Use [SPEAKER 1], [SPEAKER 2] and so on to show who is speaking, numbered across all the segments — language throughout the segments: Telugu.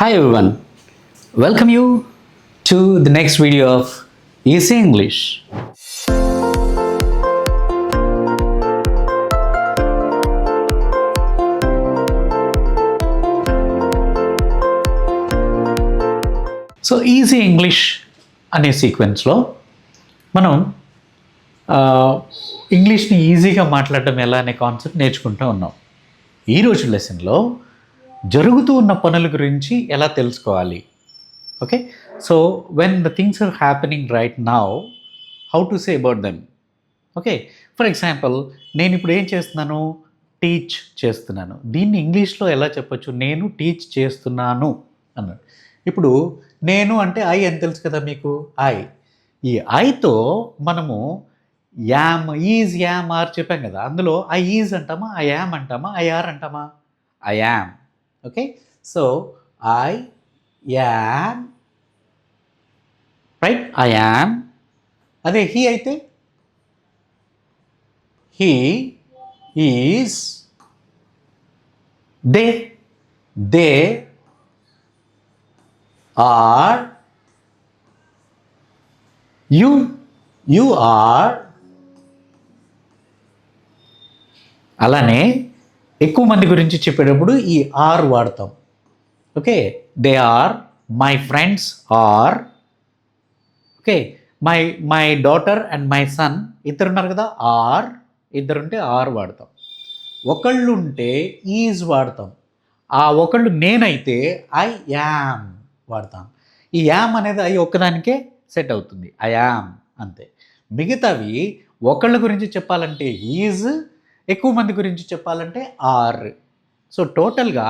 [SPEAKER 1] Hi everyone, welcome you to the next video of Easy English. So easy English అనే సీక్వెన్స్లో మనం ఇంగ్లీష్ని ఈజీగా మాట్లాడటం ఎలా అనే కాన్సెప్ట్ నేర్చుకుంటూ ఉన్నాం. ఈరోజు లెసన్లో జరుగుతూ ఉన్న పనుల గురించి ఎలా తెలుసుకోవాలి. Okay, so when the things are happening right now, how to say about them. Okay, for example నేను ఇప్పుడు ఏం చేస్తున్నాను, టీచ్ చేస్తున్నాను. దీన్ని ఇంగ్లీష్లో ఎలా చెప్పొచ్చు, నేను టీచ్ చేస్తున్నాను అన్నాడు. ఇప్పుడు నేను అంటే ఐ అని తెలుసు కదా మీకు, ఐ. ఈ ఐతో మనము యామ్, ఈజ్, యామ్, ఆర్ చెప్పాం కదా. అందులో ఐ ఈజ్ అంటామా, ఐ యామ్ అంటామా, ఐ ఆర్ అంటామా? I am. Okay, so I am, right, I am. అదే హీ అయితే he is, they are, you are. అలానే ఎక్కువ మంది గురించి చెప్పేటప్పుడు ఈ ఆర్ వాడతాం. Okay, they are, my friends are. Okay, my daughter and my son, ఇద్దరు ఉన్నారు కదా, ఆర్. ఇద్దరుంటే ఆర్ వాడతాం. ఒకళ్ళు ఉంటే ఈజ్ వాడతాం. ఆ ఒకళ్ళు నేనైతే ఐ యామ్ వాడతాం. ఈ యామ్ అనేది ఐ ఒక్కదానికే సెట్ అవుతుంది, ఐ యామ్ అంతే. మిగతావి ఒకళ్ళ గురించి చెప్పాలంటే ఈజ్, ఎక్కువ మంది గురించి చెప్పాలంటే ఆర్. సో టోటల్గా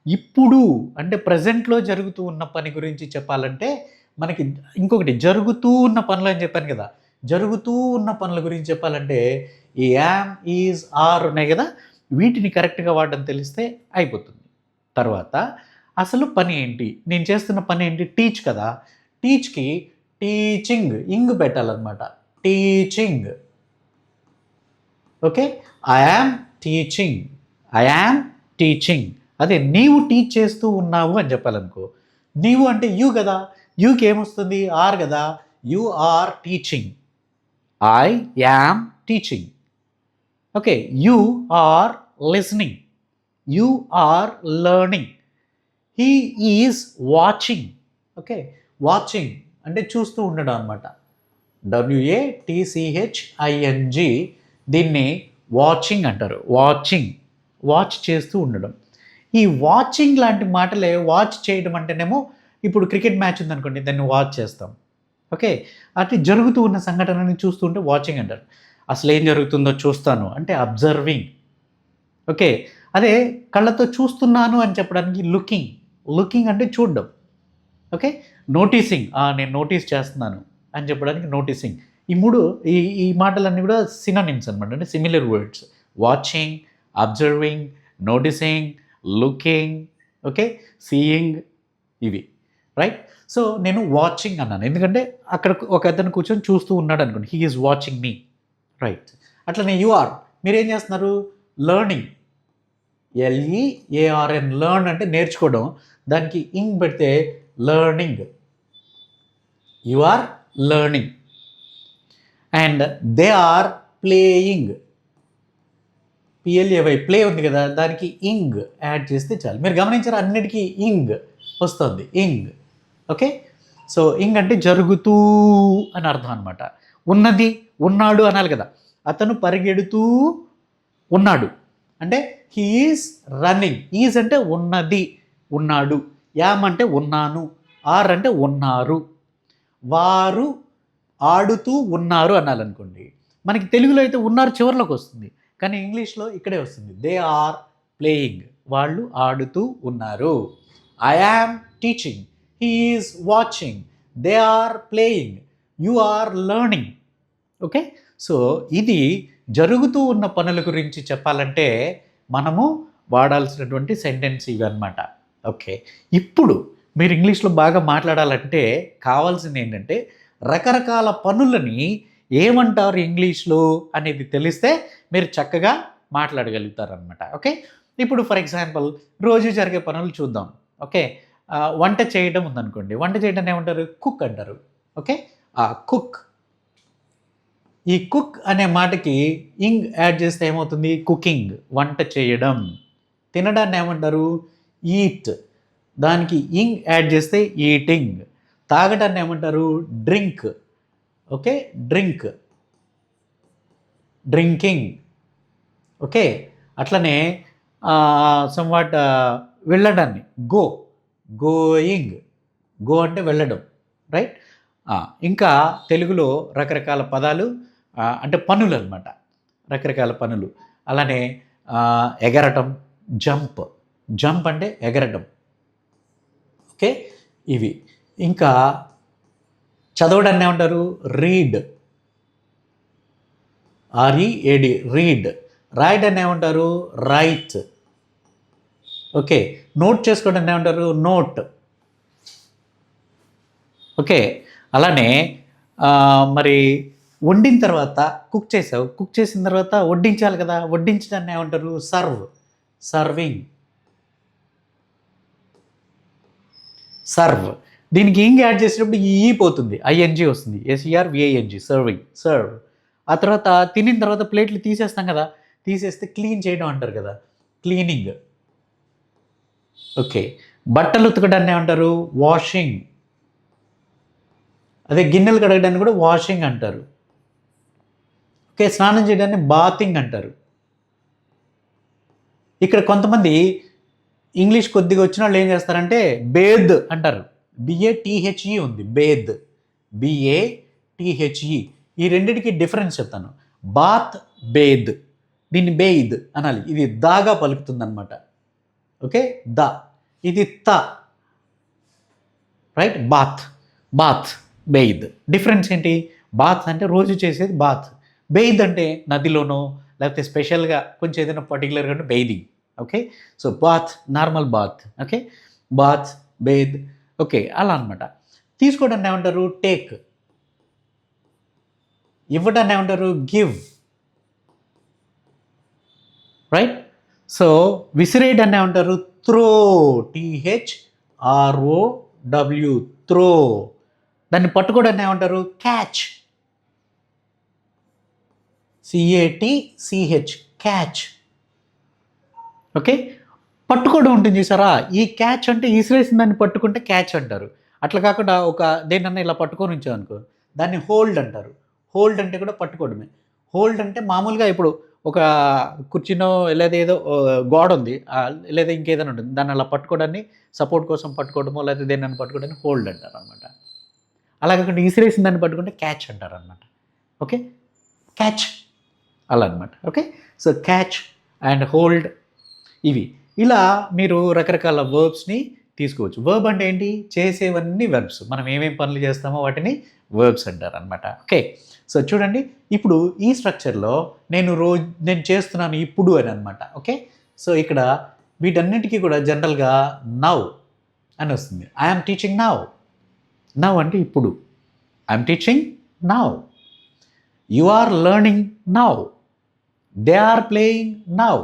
[SPEAKER 1] ఇప్పుడు అంటే ప్రజెంట్లో జరుగుతూ ఉన్న పని గురించి చెప్పాలంటే మనకి ఇంకొకటి జరుగుతూ ఉన్న పనులు అని చెప్పాను కదా, జరుగుతూ ఉన్న పనుల గురించి చెప్పాలంటే ఈ యామ్, ఈజ్, ఆర్ ఉన్నాయి కదా, వీటిని కరెక్ట్గా వాడడం తెలిస్తే అయిపోతుంది. తర్వాత అసలు పని ఏంటి, నేను చేస్తున్న పని ఏంటి, టీచ్ కదా. టీచ్కి టీచింగ్, ఇంగ్ పెట్టాలన్నమాట, teaching. Okay, I am teaching, I am teaching. అదే నీవు టీచ్ చేస్తూ ఉన్నావు అని చెప్పాలనుకో, నీవు అంటే యూ కదా, యూకి ఏమొస్తుంది, ఆర్ కదా, you are teaching, I am teaching. Okay, you are listening, you are learning, he is watching. Okay, watching అంటే చూస్తూ ఉండడం అనమాట, WATCHING. దీన్ని వాచింగ్ అంటారు, వాచింగ్, వాచ్ చేస్తూ ఉండడం. ఈ వాచింగ్ లాంటి మాటలే, వాచ్ చేయడం అంటేనేమో ఇప్పుడు క్రికెట్ మ్యాచ్ ఉందనుకోండి, దాన్ని వాచ్ చేస్తాం. ఓకే, అట్లా జరుగుతూ ఉన్న సంఘటనని చూస్తుంటే వాచింగ్ అంటారు. అసలు ఏం జరుగుతుందో చూస్తాను అంటే అబ్జర్వింగ్. ఓకే, అదే కళ్ళతో చూస్తున్నాను అని చెప్పడానికి లుకింగ్, లుకింగ్ అంటే చూడడం. ఓకే, నోటీసింగ్, నేను నోటీస్ చేస్తున్నాను అని చెప్పడానికి నోటీసింగ్. ఈ మూడు ఈ మాటలన్నీ కూడా సినానిమ్స్ అనమాట, అంటే similar words. Watching, observing, noticing, looking, okay, seeing, ఇవి. రైట్, సో నేను వాచింగ్ అన్నాను ఎందుకంటే అక్కడ ఒక అతను కూర్చొని చూస్తూ ఉన్నాడు అనుకోండి, he is watching me. Right, అట్లనే యు ఆర్, మీరేం చేస్తున్నారు, లెర్నింగ్, LEARN, లెర్న్ అంటే నేర్చుకోవడం, దానికి ఇంగ్ పెడితే learning, you are learning. And they are playing, PLAY, play ఉంది కదా, దానికి ఇంగ్ యాడ్ చేస్తే చాలు. మీరు గమనించారు, అన్నిటికీ ఇంగ్ వస్తుంది, ఇంగ్. ఓకే, సో ఇంగ్ అంటే జరుగుతూ అని అర్థం అనమాట. ఉన్నది, ఉన్నాడు అనాలి కదా, అతను పరిగెడుతూ ఉన్నాడు అంటే హీ ఈజ్ రన్నింగ్. ఈజ్ అంటే ఉన్నది, ఉన్నాడు. యామ్ అంటే ఉన్నాను, ఆర్ అంటే ఉన్నారు. వారు ఆడుతూ ఉన్నారు అనాలనుకోండి, మనకి తెలుగులో అయితే ఉన్నారు చివరిలోకి వస్తుంది, కానీ ఇంగ్లీష్లో ఇక్కడే వస్తుంది, దే ఆర్ ప్లేయింగ్, వాళ్ళు ఆడుతూ ఉన్నారు. I am teaching, he is watching, they are playing, you are learning. Okay, so ఇది జరుగుతూ ఉన్న పనుల గురించి చెప్పాలంటే మనము వాడాల్సినటువంటి సెంటెన్స్ ఇవి అనమాట. ఓకే, ఇప్పుడు మీరు ఇంగ్లీష్లో బాగా మాట్లాడాలంటే కావాల్సింది ఏంటంటే రకరకాల పనులని ఏమంటారు ఇంగ్లీష్లో అనేది తెలిస్తే మీరు చక్కగా మాట్లాడగలుగుతారనమాట. ఓకే, ఇప్పుడు ఫర్ ఎగ్జాంపుల్ రోజు జరిగే పనులు చూద్దాం. ఓకే, వంట చేయడం ఉందనుకోండి, వంట చేయడం ఏమంటారు? కుక్ అంటారు. Okay, cook. ఈ కుక్ అనే మాటకి ఇంగ్ యాడ్ చేస్తే ఏమవుతుంది? కుకింగ్, వంట చేయడం. తినడాన్ని ఏమంటారు? ఈట్. దానికి ఇంగ్ యాడ్ చేస్తే ఈటింగ్. తాగడాన్ని ఏమంటారు? Drink. Okay, drink, drinking. Okay, అట్లనే సమ్వాట్ వెళ్ళడాన్ని గో, గోయింగ్. గో అంటే వెళ్ళడం, రైట్. ఇంకా తెలుగులో రకరకాల పదాలు అంటే పనులు అనమాట, రకరకాల పనులు. అలానే ఎగరటం, జంప్. జంప్ అంటే ఎగరటం. ఓకే, ఇవి. ఇంకా చదవడాన్ని ఏమంటారు? Read, READ, read. రాయడాన్ని ఏమంటారు? రైట్. ఓకే, నోట్ చేసుకోవడాన్ని ఏమంటారు? నోట్. ఓకే, అలానే మరి వండిన తర్వాత కుక్ చేసావు, కుక్ చేసిన తర్వాత వడ్డించాలి కదా, వడ్డించడాన్ని ఏమంటారు? Serve, serving, serve. దీనికి ఇంగ్ యాడ్ చేసేటప్పుడు ఈ పోతుంది, ING వస్తుంది, SERVING, సర్వింగ్, సర్వ్. ఆ తర్వాత తినిన తర్వాత ప్లేట్లు తీసేస్తాం కదా, తీసేస్తే క్లీన్ చేయడం అంటారు కదా, క్లీనింగ్. ఓకే, బట్టలు ఉతకడాన్ని ఏమంటారు? వాషింగ్. అదే గిన్నెలు కడగడాన్ని కూడా వాషింగ్ అంటారు. ఓకే, స్నానం చేయడాన్ని బాతింగ్ అంటారు. ఇక్కడ కొంతమంది ఇంగ్లీష్ కొద్దిగా వచ్చిన వాళ్ళు ఏం చేస్తారంటే బేద్ అంటారు. BATHE ఉంది, బేద్, BATHE. ఈ రెండింటికి డిఫరెన్స్ చెప్తాను. Bath, bathe. దీన్ని బేయిద్ అనాలి, ఇది దాగా పలుకుతుంది అనమాట. Okay, the. ఇది త, right. Bath, bath, bathe. Difference ఏంటి? బాత్ అంటే రోజు చేసేది బాత్, బెయిద్ అంటే నదిలోనో లేకపోతే స్పెషల్గా కొంచెం ఏదైనా పర్టికులర్గా అంటే bathing. Okay, so bath, normal bath. Okay, bath, bathe. Okay, అలా అనమాట. తీసుకోవడాన్ని ఏమంటారు? టేక్. ఇవ్వడాన్ని ఏమంటారు? Give, right. సో విసిరేయడాన్ని ఏమంటారు? Throw, THROW, throw. దాన్ని పట్టుకోవడాన్ని ఏమంటారు? Catch, CATCH, catch. ఓకే, పట్టుకోవడం ఉంటుంది చూసారా, ఈ క్యాచ్ అంటే ఇసిరేసిన దాన్ని పట్టుకుంటే క్యాచ్ అంటారు. అట్లా కాకుండా ఒక దేన్నన్నా ఇలా పట్టుకొని ఉంచాం అనుకో, దాన్ని హోల్డ్ అంటారు. హోల్డ్ అంటే కూడా పట్టుకోవడమే. హోల్డ్ అంటే మామూలుగా ఇప్పుడు ఒక కుర్చీనో లేదా ఏదో గోడ ఉంది, లేదా ఇంకేదైనా ఉంటుంది, దాన్ని అలా పట్టుకోవడాన్ని, సపోర్ట్ కోసం పట్టుకోవడమో లేదా దేన్ని పట్టుకోవడాన్ని హోల్డ్ అంటారు అనమాట. అలా కాకుండా ఇసిరేసిన దాన్ని పట్టుకుంటే క్యాచ్ అంటారు అనమాట. ఓకే, క్యాచ్, అలా అనమాట. Okay, so catch and hold, ఇవి. ఇలా మీరు రకరకాల వర్బ్స్ని తీసుకోవచ్చు. వర్బ్ అంటే ఏంటి? చేసేవన్నీ వెర్బ్స్. మనం ఏమేమి పనులు చేస్తామో వాటిని వర్బ్స్ అంటారు అనమాట. ఓకే, సో చూడండి, ఇప్పుడు ఈ స్ట్రక్చర్లో నేను చేస్తున్నాను ఇప్పుడు అని అనమాట. ఓకే, సో ఇక్కడ వీటన్నిటికీ కూడా జనరల్గా నౌ అని వస్తుంది. I'm teaching now. నౌ అంటే ఇప్పుడు. I'm teaching now. You are learning now. They are playing now.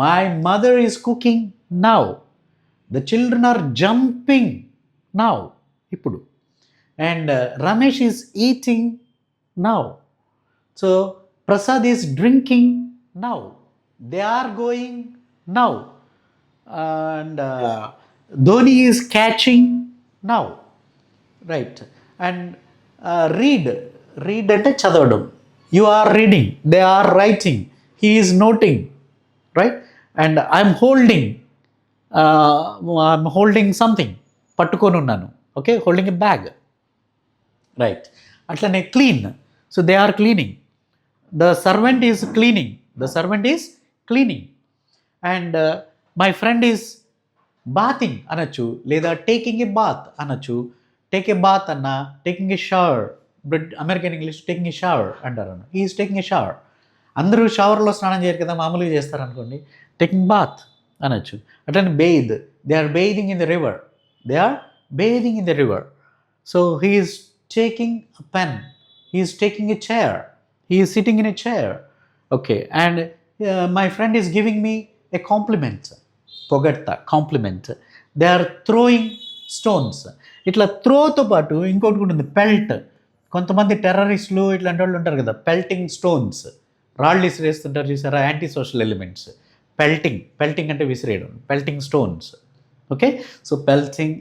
[SPEAKER 1] My mother is cooking now. The children are jumping now. Ippudu. And Ramesh is eating now. So Prasad is drinking now. They are going now. And Dhoni is catching now. Right. And read. Read ante chadavadam. You are reading. They are writing. He is noting. Right. And I'm holding something, పట్టుకొని ఉన్నాను. Okay, holding a bag, right. అట్లనే clean. So they are cleaning. The servant is cleaning. The servant is cleaning. And my friend is bathing అనొచ్చు, లేదా టేకింగ్ ఎ బాత్ అనొచ్చు. టేక్ ఎ బాత్ అన్న, taking a shower. American English taking a shower అంటారు అన్న. He is taking a shower. అందరూ షవర్లో స్నానం చేయరు కదా, మామూలుగా చేస్తారనుకోండి, టేకింగ్ బాత్ అనొచ్చు. అట్లనే bathe. They are bathing in the river. They are bathing in the river. So he is taking a pen. He is taking a chair. He is sitting in a chair. Okay, and my friend is giving me a compliment. పొగడ్తా, compliment. They are throwing stones. ఇట్లా త్రోతో పాటు ఇంకోటి కూడా ఉంది, పెల్ట్. కొంతమంది టెర్రరిస్టులు ఇట్లాంటి వాళ్ళు ఉంటారు కదా, పెల్టింగ్ స్టోన్స్, రాళ్ళు విసిరేస్తుంటారు చూసారా, యాంటీ సోషల్ ఎలిమెంట్స్. పెల్టింగ్ అంటే విసిరేయడం, pelting stones. Okay, so pelting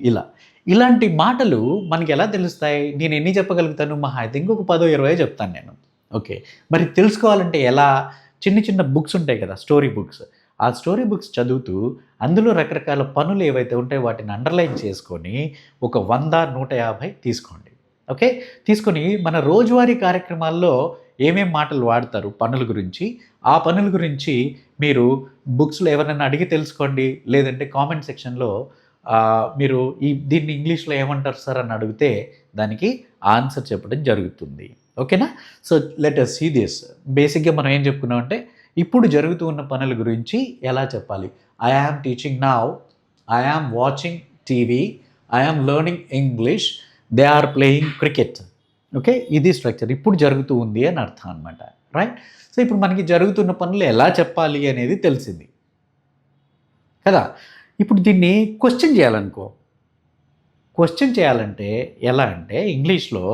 [SPEAKER 1] ఇలాంటి మాటలు మనకి ఎలా తెలుస్తాయి? నేను ఎన్ని చెప్పగలుగుతాను? మహా అయితే ఇంకొక 10-20 చెప్తాను నేను. ఓకే, మరి తెలుసుకోవాలంటే ఎలా? చిన్న చిన్న బుక్స్ ఉంటాయి కదా, స్టోరీ బుక్స్. ఆ స్టోరీ బుక్స్ చదువుతూ అందులో రకరకాల పనులు ఏవైతే ఉంటాయో వాటిని అండర్లైన్ చేసుకొని ఒక 100-150 తీసుకోండి. ఓకే, తీసుకొని మన రోజువారీ కార్యక్రమాల్లో ఏమేం మాటలు వాడతారు పనుల గురించి, ఆ పనుల గురించి మీరు బుక్స్లో ఎవరైనా అడిగి తెలుసుకోండి. లేదంటే కామెంట్ సెక్షన్లో మీరు దీన్ని ఇంగ్లీష్లో ఏమంటారు సార్ అని అడిగితే దానికి ఆన్సర్ చెప్పడం జరుగుతుంది. ఓకేనా? So let us see this. బేసిక్గా మనం ఏం చెప్పుకున్నామంటే ఇప్పుడు జరుగుతూ ఉన్న పనుల గురించి ఎలా చెప్పాలి. I am teaching now, I am watching TV, I am learning English, they are playing cricket. Okay, ఇది స్ట్రక్చర్. ఇప్పుడు జరుగుతూ ఉంది అని అర్థం అనమాట. రైట్? సో ఇప్పుడు మనకి జరుగుతున్న పనులు ఎలా చెప్పాలి అనేది తెలిసింది కదా. ఇప్పుడు దీన్ని క్వశ్చన్ చేయాలనుకో. క్వశ్చన్ చేయాలంటే ఎలా అంటే ఇంగ్లీష్లో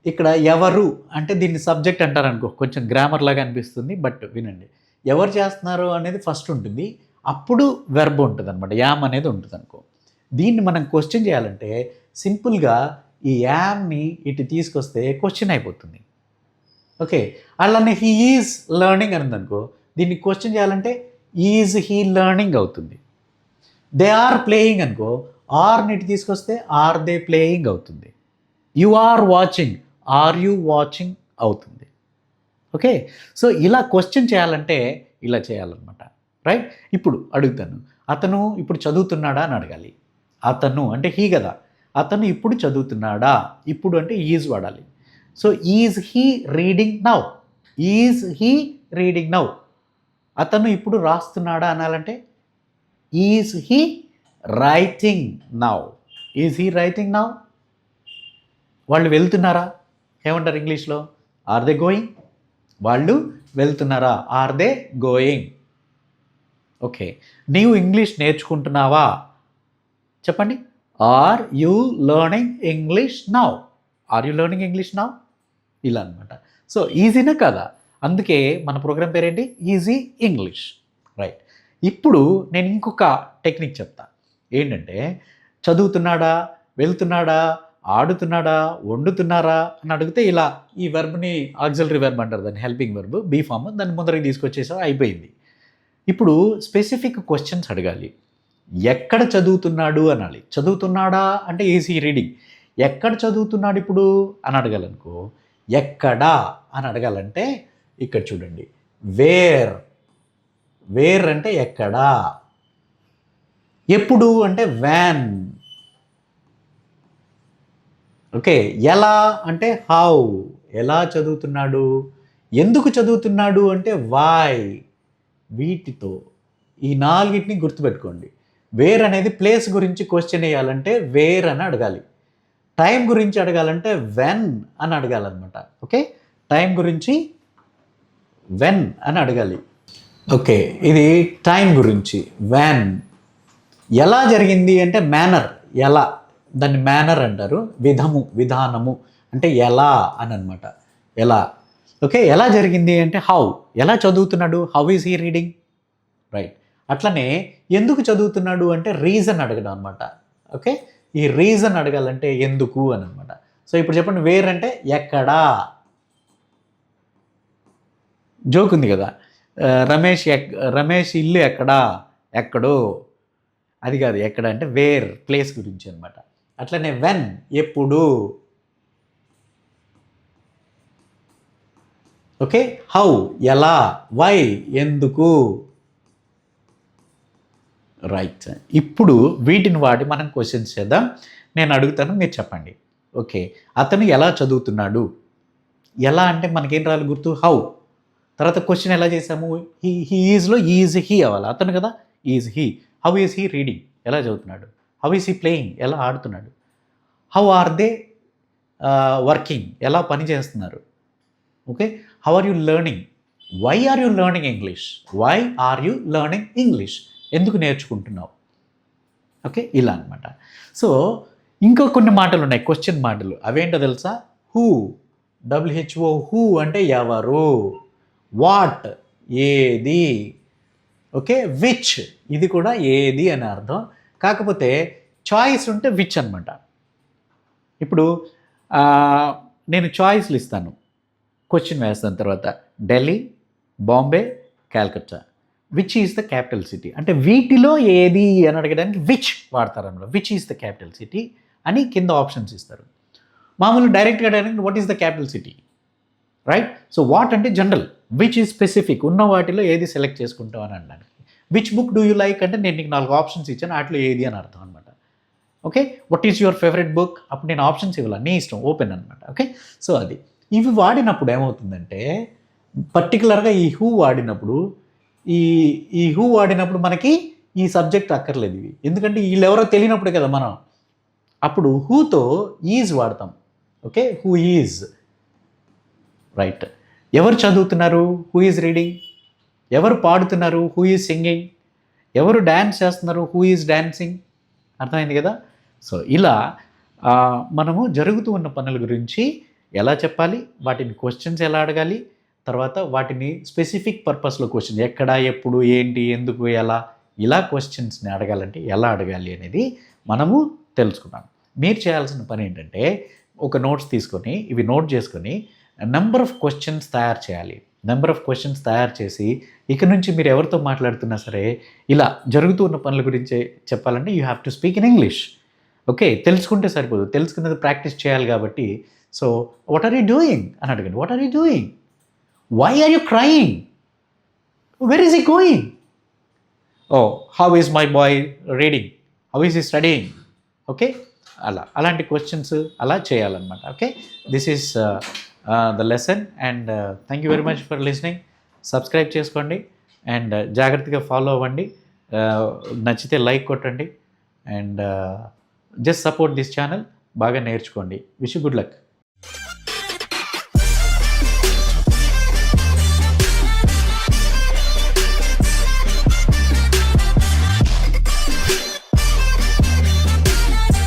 [SPEAKER 1] ఇక్కడ ఎవరు అంటే దీన్ని సబ్జెక్ట్ అంటారు అనుకో. కొంచెం గ్రామర్ లాగా అనిపిస్తుంది, బట్ వినండి. ఎవరు చేస్తున్నారు అనేది ఫస్ట్ ఉంటుంది, అప్పుడు వెర్బ్ ఉంటుంది అనమాట, యామ్ అనేది ఉంటుంది అనుకో. దీన్ని మనం క్వశ్చన్ చేయాలంటే సింపుల్గా ఈ యామ్ని ఇటు తీసుకొస్తే క్వశ్చన్ అయిపోతుంది. ఓకే, అలానే హీ ఈజ్ లెర్నింగ్ అని అనుకో, దీన్ని క్వశ్చన్ చేయాలంటే ఈజ్ హీ లెర్నింగ్ అవుతుంది. దే ఆర్ ప్లేయింగ్ అనుకో, ఆర్ని ఇటు తీసుకొస్తే ఆర్ దే ప్లేయింగ్ అవుతుంది. You are watching, are you watching అవుతుంది. ఓకే, సో ఇలా క్వశ్చన్ చేయాలంటే ఇలా చేయాలన్నమాట. రైట్? ఇప్పుడు అడుగుతాను, అతను ఇప్పుడు చదువుతున్నాడా అని అడగాలి. అతను అంటే హీ కదా, అతను ఇప్పుడు చదువుతున్నాడా, ఇప్పుడు అంటే ఈజ్ వాడాలి. So is he reading now, is he reading now. అతను ఇప్పుడు రాస్తున్నాడా అనాలంటే is he writing now, is he writing now. వాళ్ళు వెళ్తున్నారా ఏమంటారు ఇంగ్లీష్లో? Are they going. వాళ్ళు వెళ్తున్నారా? Are they going. ఓకే, నీవు ఇంగ్లీష్ నేర్చుకుంటున్నావా చెప్పండి. Are you learning English now, are you learning English now. ఇలా అనమాట. సో ఈజీనా కదా, అందుకే మన ప్రోగ్రామ్ పేరేంటి? Easy English. రైట్? ఇప్పుడు నేను ఇంకొక టెక్నిక్ చెప్తా. ఏంటంటే చదువుతున్నాడా, వెళ్తున్నాడా, ఆడుతున్నాడా, వండుతున్నారా అని అడిగితే ఇలా ఈ వెర్బ్ని ఆక్సిలరీ వెర్బ్ అంటారు, దాన్ని హెల్పింగ్ వెర్బ్, బీ ఫామ్, దాన్ని ముందరికి తీసుకొచ్చేసా, అయిపోయింది. ఇప్పుడు స్పెసిఫిక్ క్వశ్చన్స్ అడగాలి. ఎక్కడ చదువుతున్నాడు అనాలి. చదువుతున్నాడా అంటే ఈజ్ హీ రీడింగ్. ఎక్కడ చదువుతున్నాడు ఇప్పుడు అని అడగాలనుకో, ఎక్కడా అని అడగాలంటే ఇక్కడ చూడండి, వేర్. వేర్ అంటే ఎక్కడా. ఎప్పుడు అంటే వ్యాన్. ఓకే, ఎలా అంటే హౌ. ఎలా చదువుతున్నాడు. ఎందుకు చదువుతున్నాడు అంటే వై. వీటితో ఈ 4ని గుర్తుపెట్టుకోండి. వేర్ అనేది ప్లేస్ గురించి క్వశ్చన్ వేయాలంటే వేర్ అని అడగాలి. టైం గురించి అడగాలంటే వెన్ అని అడగాలన్నమాట. ఓకే, టైం గురించి వెన్ అని అడగాలి. ఓకే, ఇది టైం గురించి వెన్. ఎలా జరిగింది అంటే మేనర్, ఎలా, దాన్ని మేనర్ అంటారు. విధము, విధానము అంటే ఎలా అని అనమాట. ఎలా. ఓకే, ఎలా జరిగింది అంటే హౌ. ఎలా చదువుతున్నాడు, how is he reading. Right? అట్లనే ఎందుకు చదువుతున్నాడు అంటే రీజన్ అడగడం అనమాట. ఓకే, ఈ రీజన్ అడగాలంటే ఎందుకు అని అనమాట. సో ఇప్పుడు చెప్పండి, వేర్ అంటే ఎక్కడా. జోక్ ఉంది కదా, రమేష్ ఇల్లు ఎక్కడా, ఎక్కడో. అది కాదు, ఎక్కడ అంటే వేర్, ప్లేస్ గురించి అనమాట. అట్లనే వెన్, ఎప్పుడు. ఓకే, హౌ, ఎలా, వై, ఎందుకు. రైట్? ఇప్పుడు వీటిని వాడి మనం క్వశ్చన్స్ చేద్దాం. నేను అడుగుతాను, మీరు చెప్పండి. ఓకే, అతను ఎలా చదువుతున్నాడు. ఎలా అంటే మనకేం రావాలి గుర్తు, హౌ. తర్వాత క్వశ్చన్ ఎలా చేసాము, ఈజ్లో ఈజ్ హీ అవ్వాలి, అతను కదా, is he. How is he reading, ఎలా చదువుతున్నాడు. హౌ ఈజ్ హీ ప్లేయింగ్, ఎలా ఆడుతున్నాడు. హౌ ఆర్ దే వర్కింగ్, ఎలా పని చేస్తున్నారు. Okay, how are you learning, why are you learning English, why are you learning English, ఎందుకు నేర్చుకుంటున్నావు. ఓకే, ఇలా అనమాట. సో ఇంకా కొన్ని మాటలు ఉన్నాయి, క్వశ్చన్ మాటలు. అవేంటో తెలుసా? హూ, WHO, హూ అంటే ఎవరు. వాట్, ఏది. ఓకే, విచ్, ఇది కూడా ఏది అని అర్థం. కాకపోతే చాయిస్ ఉంటే విచ్ అనమాట. ఇప్పుడు నేను చాయిస్లు ఇస్తాను, క్వశ్చన్ వేస్తాను తర్వాత. Delhi, Bombay, Calcutta. Which is the capital city అంటే వీటిలో ఏది అని అడగడానికి విచ్ వాడతారన్నమాట. Which is the capital city అని కింద ఆప్షన్స్ ఇస్తారు. మామూలు డైరెక్ట్గా అడగడానికి what is the capital city, right? So what అంటే జనరల్, విచ్ ఈజ్ స్పెసిఫిక్, ఉన్న వాటిలో ఏది సెలెక్ట్ చేసుకుంటావు అని అనడానికి. Which book do you like అంటే నేను నీకు 4 ఆప్షన్స్ ఇచ్చాను, వాటిలో ఏది అని అర్థం అనమాట. Okay, what is your favourite book, అప్పుడు నేను ఆప్షన్స్ ఇవ్వాలి, నీ ఇష్టం, ఓపెన్ అనమాట. ఓకే, సో అది. ఇవి వాడినప్పుడు ఏమవుతుందంటే పర్టికులర్గా ఈ హూ వాడినప్పుడు ఈ హూ వాడినప్పుడు మనకి ఈ సబ్జెక్ట్ అక్కర్లేదు ఇవి, ఎందుకంటే వీళ్ళు ఎవరో తెలియనప్పుడు కదా మనం అప్పుడు హూతో ఈజ్ వాడతాం. Okay, who is, right. ఎవరు చదువుతున్నారు, హూ ఈజ్ రీడింగ్. ఎవరు పాడుతున్నారు, హూ ఈజ్ సింగింగ్. ఎవరు డ్యాన్స్ చేస్తున్నారు, హూ ఈజ్ డాన్సింగ్. అర్థమైంది కదా? సో ఇలా మనము జరుగుతూ ఉన్న పనుల గురించి ఎలా చెప్పాలి, వాటిని క్వశ్చన్స్ ఎలా అడగాలి, తర్వాత వాటిని స్పెసిఫిక్ పర్పస్లో క్వశ్చన్ ఎక్కడ, ఎప్పుడు, ఏంటి, ఎందుకు, ఎలా, ఇలా క్వశ్చన్స్ని అడగాలంటే ఎలా అడగాలి అనేది మనము తెలుసుకున్నాం. మీరు చేయాల్సిన పని ఏంటంటే ఒక నోట్స్ తీసుకొని ఇవి నోట్ చేసుకొని నెంబర్ ఆఫ్ క్వశ్చన్స్ తయారు చేయాలి. నెంబర్ ఆఫ్ క్వశ్చన్స్ తయారు చేసి ఇక నుంచి మీరు ఎవరితో మాట్లాడుతున్నా సరే ఇలా జరుగుతూ ఉన్న పనుల గురించి చెప్పాలంటే you have to speak in English. Okay, తెలుసుకుంటే సరిపోదు, తెలుసుకున్నది ప్రాక్టీస్ చేయాలి కాబట్టి. So what are you doing అని అడగండి. What are you doing, why are you crying, where is he going, oh how is my boy reading, how is he studying. Okay, అలాంటి క్వశ్చన్స్ అలా చేయాలన్నమాట. Okay, this is the lesson and thank you very much for listening. Subscribe చేసుకోండి అండ్ జాగ్రత్తగా ఫాలో అవ్వండి. నచ్చితే లైక్ కొట్టండి and just support this channel. బాగా నేర్చుకోండి. Wish you good luck.